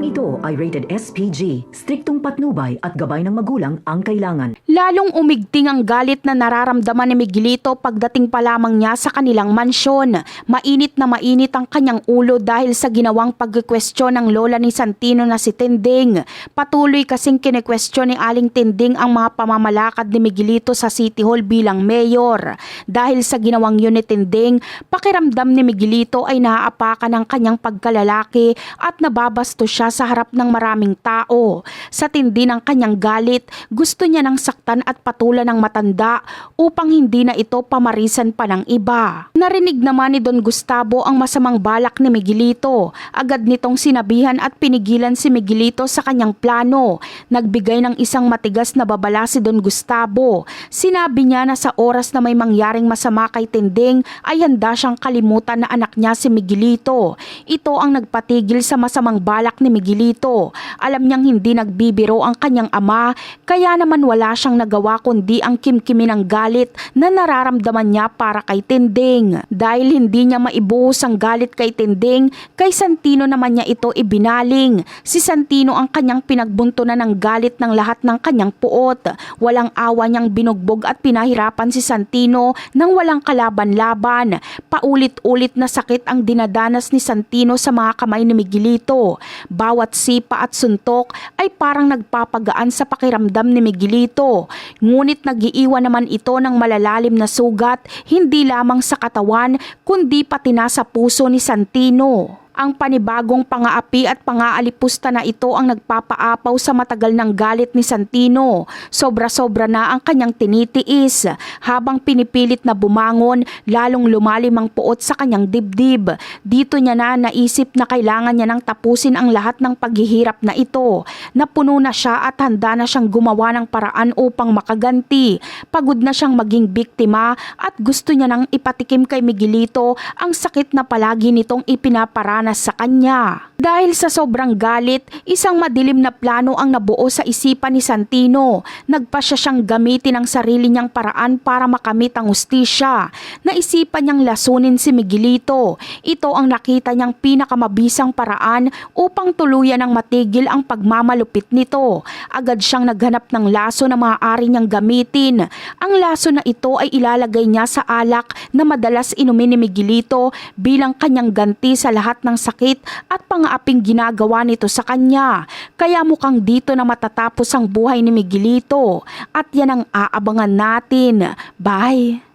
Programang ito ay rated SPG, striktong patnubay at gabay ng magulang ang kailangan. Lalong umigting ang galit na nararamdaman ni Miguelito pagdating pa lamang niya sa kanilang mansyon. Mainit na mainit ang kanyang ulo dahil sa ginawang pagkwestiyon ng lola ni Santino na si Tinding. Patuloy kasing kinekwestiyon ni Aling Tinding ang mga pamamalakad ni Miguelito sa City Hall bilang mayor. Dahil sa ginawang yun ni Tinding, pakiramdam ni Miguelito ay naaapakan ng kanyang pagkalalaki at nababasto siya sa harap ng maraming tao. Sa tindi ng kanyang galit, gusto niya ng saktan at patulan ng matanda upang hindi na ito pamarisan pa ng iba. Narinig naman ni Don Gustavo ang masamang balak ni Miguelito. Agad nitong sinabihan at pinigilan si Miguelito sa kanyang plano. Nagbigay ng isang matigas na babala si Don Gustavo. Sinabi niya na sa oras na may mangyaring masama kay Tinding ay handa siyang kalimutan na anak niya si Miguelito. Ito ang nagpatigil sa masamang balak ni Miguelito. Alam niyang hindi nagbibiro ang kanyang ama, kaya naman wala siyang nagawa kundi ang kimkimin ng galit na nararamdaman niya para kay Tinding. Dahil hindi niya maibuhos ang galit kay Tinding, kay Santino naman niya ito ibinaling. Si Santino ang kanyang pinagbuntunan ng galit ng lahat ng kanyang puot. Walang awa niyang binugbog at pinahirapan si Santino nang walang kalaban-laban. Paulit-ulit na sakit ang dinadanas ni Santino sa mga kamay ni Miguelito. Bawat sipa at suntok ay parang nagpapagaan sa pakiramdam ni Miguelito. Ngunit nagiiwan naman ito ng malalalim na sugat, hindi lamang sa katawan kundi pati na sa puso ni Santino. Ang panibagong pangaapi at pangaalipusta na ito ang nagpapaapaw sa matagal ng galit ni Santino. Sobra-sobra na ang kanyang tinitiis. Habang pinipilit na bumangon, lalong lumalim ang puot sa kanyang dibdib. Dito niya na naisip na kailangan niya nang tapusin ang lahat ng paghihirap na ito. Napuno na siya at handa na siyang gumawa ng paraan upang makaganti. Pagod na siyang maging biktima at gusto niya nang ipatikim kay Miguelito ang sakit na palagi nitong ipinaparanas sa kanya. Dahil sa sobrang galit, isang madilim na plano ang nabuo sa isipan ni Santino. Nagpasya siyang gamitin ang sarili niyang paraan para makamit ang hustisya. Naisipan niyang lasunin si Miguelito. Ito ang nakita niyang pinakamabisang paraan upang tuluyan ng matigil ang pagmamalupit nito. Agad siyang naghanap ng laso na maaari niyang gamitin. Ang laso na ito ay ilalagay niya sa alak na madalas inumin ni Miguelito bilang kanyang ganti sa lahat ng sakit at pangaaping ginagawa nito sa kanya. Kaya mukhang dito na matatapos ang buhay ni Miguelito. At yan ang aabangan natin. Bye!